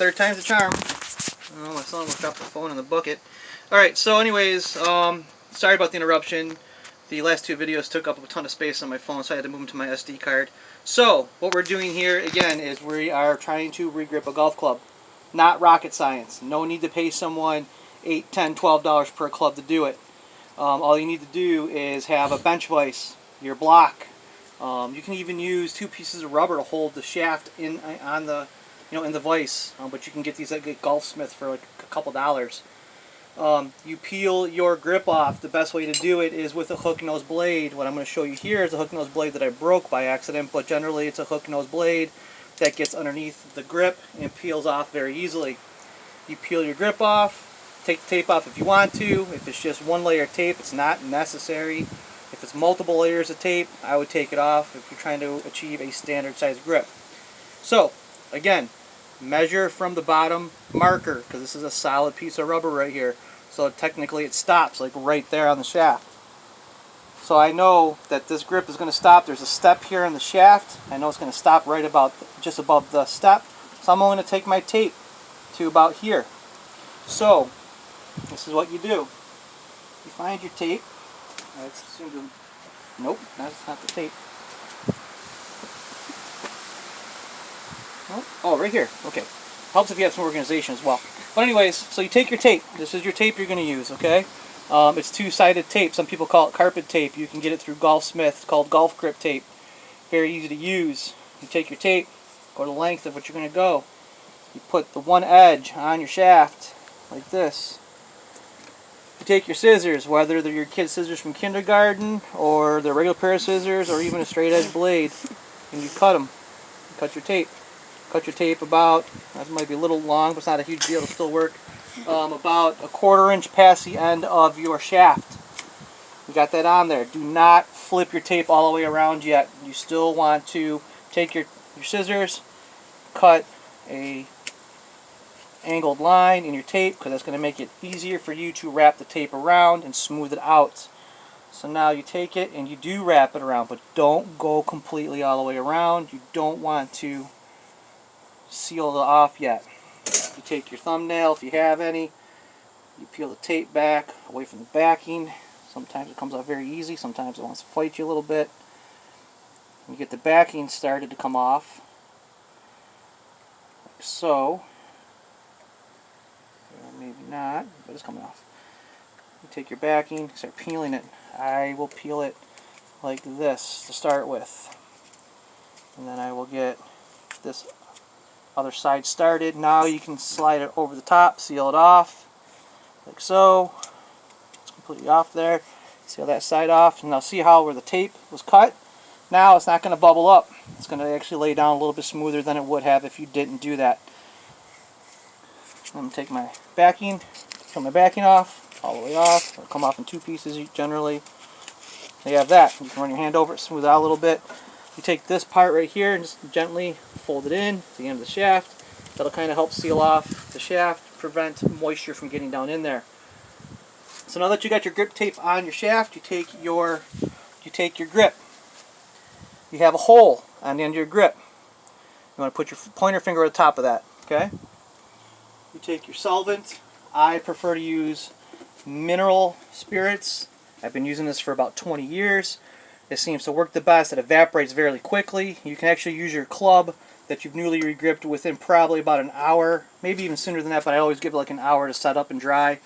third time's a charm. Oh, my son almost dropped the phone in the bucket. Alright, so anyways, sorry about the interruption. The last two videos took up a ton of space on my phone, so I had to move them to my SD card. So, what we're doing here, again, is we are trying to regrip a golf club. Not rocket science. No need to pay someone $8, $10, $12 per club to do it. All you need to do is have a bench vise, your block. You can even use 2 pieces of rubber to hold the shaft in the vise. But you can get these at Golfsmith for like a couple dollars. You peel your grip off. The best way to do it is with a hook nose blade. What I'm going to show you here is a hook nose blade that I broke by accident, but generally it's a hook nose blade that gets underneath the grip and peels off very easily. You peel your grip off, take the tape off if you want to. If it's just one layer of tape, it's not necessary. If it's multiple layers of tape, I would take it off if you're trying to achieve a standard size grip. So, again, measure from the bottom marker, because this is a solid piece of rubber right here. So technically it stops like right there on the shaft. So I know that this grip is going to stop. There's a step here in the shaft. I know it's going to stop right about just above the step. So I'm only going to take my tape to about here. So this is what you do. You find your tape. Nope, that's not the tape. Oh, right here. Okay. Helps if you have some organization as well. But anyways, so you take your tape. This is your tape you're going to use, okay? It's 2-sided tape. Some people call it carpet tape. You can get it through Golfsmith. It's called golf grip tape. Very easy to use. You take your tape, go to the length of what you're going to go. You put the one edge on your shaft, like this. You take your scissors, whether they're your kid's scissors from kindergarten, or they're regular pair of scissors, or even a straight edge blade, and you cut them. You cut your tape. Cut your tape about, that might be a little long, but it's not a huge deal, it'll still work, about a 1/4 inch past the end of your shaft. You got that on there. Do not flip your tape all the way around yet. You still want to take your scissors, cut a angled line in your tape, because that's going to make it easier for you to wrap the tape around and smooth it out. So now you take it and you do wrap it around, but don't go completely all the way around. You don't want to seal it off yet. You take your thumbnail, if you have any, you peel the tape back away from the backing. Sometimes it comes out very easy, sometimes it wants to fight you a little bit. You get the backing started to come off, like so. Or maybe not, but it's coming off. You take your backing, start peeling it. I will peel it like this to start with, and then I will get this other side started. Now you can slide it over the top, seal it off, like so. It's completely off there. Seal that side off. And now see how where the tape was cut? Now it's not going to bubble up. It's going to actually lay down a little bit smoother than it would have if you didn't do that. I'm going to take my backing, cut my backing off, all the way off. It'll come off in 2 pieces generally. You have that. You can run your hand over it, smooth it out a little bit. You take this part right here and just gently fold it in to the end of the shaft. That'll kind of help seal off the shaft, prevent moisture from getting down in there. So now that you got your grip tape on your shaft, you take your grip. You have a hole on the end of your grip. You want to put your pointer finger at the top of that, okay? You take your solvent. I prefer to use mineral spirits. I've been using this for about 20 years. It seems to work the best. It evaporates very quickly. You can actually use your club that you've newly regripped within probably about an hour, maybe even sooner than that, but I always give it like an hour to set up and dry.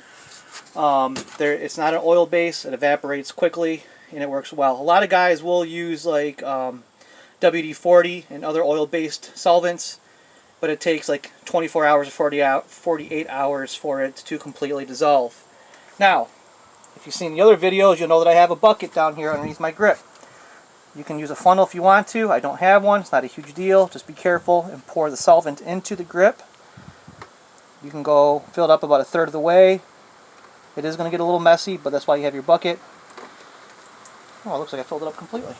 It's not an oil base. It evaporates quickly and it works well. A lot of guys will use like WD-40 and other oil-based solvents, but it takes like 24 hours or 48 hours for it to completely dissolve. Now, if you've seen the other videos, you'll know that I have a bucket down here underneath my grip. You can use a funnel if you want to. I don't have one. It's not a huge deal. Just be careful and pour the solvent into the grip. You can go fill it up about 1/3 of the way. It is going to get a little messy, but that's why you have your bucket. Oh, it looks like I filled it up completely.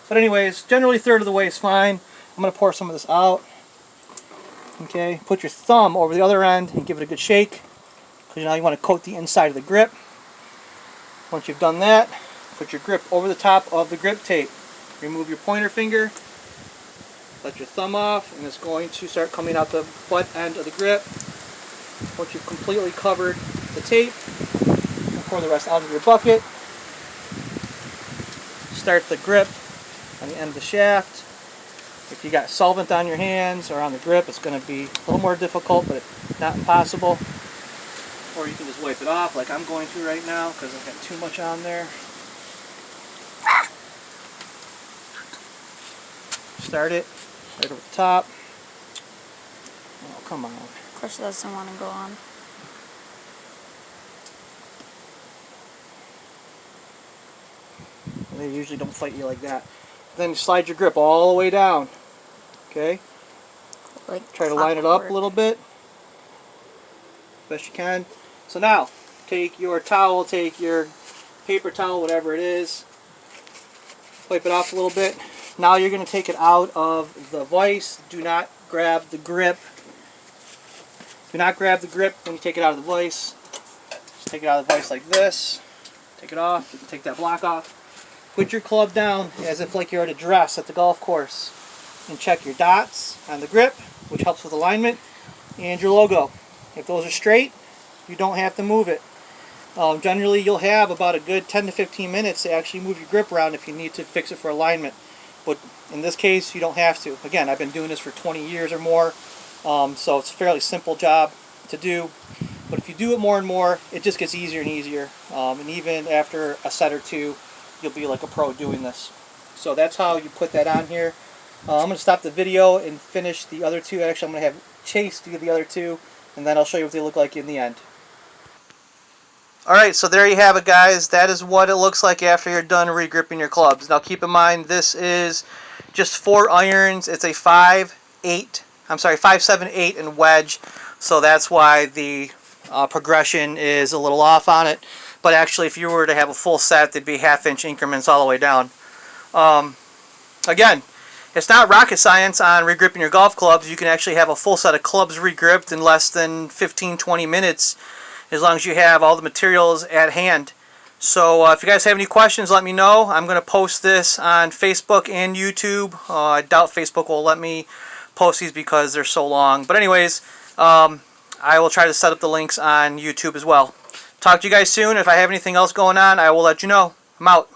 But anyways, generally 1/3 of the way is fine. I'm going to pour some of this out. Okay, put your thumb over the other end and give it a good shake, because now you want to coat the inside of the grip. Once you've done that, put your grip over the top of the grip tape. Remove your pointer finger, let your thumb off, and it's going to start coming out the butt end of the grip. Once you've completely covered the tape, pour the rest out of your bucket. Start the grip on the end of the shaft. If you got solvent on your hands or on the grip, it's going to be a little more difficult, but not impossible. Or you can just wipe it off like I'm going to right now because I've got too much on there. Start it right over the top. Oh, come on. Of course it doesn't want to go on. They usually don't fight you like that. Then slide your grip all the way down. Okay? Like try to line it up a little bit. Best you can. So now, take your towel, take your paper towel, whatever it is. Wipe it off a little bit. Now you're going to take it out of the vise. Do not grab the grip. Do not grab the grip when you take it out of the vise. Just take it out of the vise like this. Take it off. You can take that block off. Put your club down as if like you're at a dress at the golf course. And check your dots on the grip, which helps with alignment, and your logo. If those are straight, you don't have to move it. Generally, you'll have about a good 10 to 15 minutes to actually move your grip around if you need to fix it for alignment. But in this case, you don't have to. Again, I've been doing this for 20 years or more, so it's a fairly simple job to do. But if you do it more and more, it just gets easier and easier. And even after a set or two, you'll be like a pro doing this. So that's how you put that on here. I'm going to stop the video and finish the other two. Actually, I'm going to have Chase do the other two, and then I'll show you what they look like in the end. Alright, so there you have it, guys. That is what it looks like after you're done regripping your clubs. Now keep in mind, this is just 4 irons. It's a 5, 7, 8 and wedge. So that's why the progression is a little off on it. But actually, if you were to have a full set, they'd be half-inch increments all the way down. Again, it's not rocket science on regripping your golf clubs. You can actually have a full set of clubs regripped in less than 15-20 minutes as long as you have all the materials at hand. So if you guys have any questions, let me know. I'm going to post this on Facebook and YouTube. I doubt Facebook will let me post these because they're so long. But anyways, I will try to set up the links on YouTube as well. Talk to you guys soon. If I have anything else going on, I will let you know. I'm out.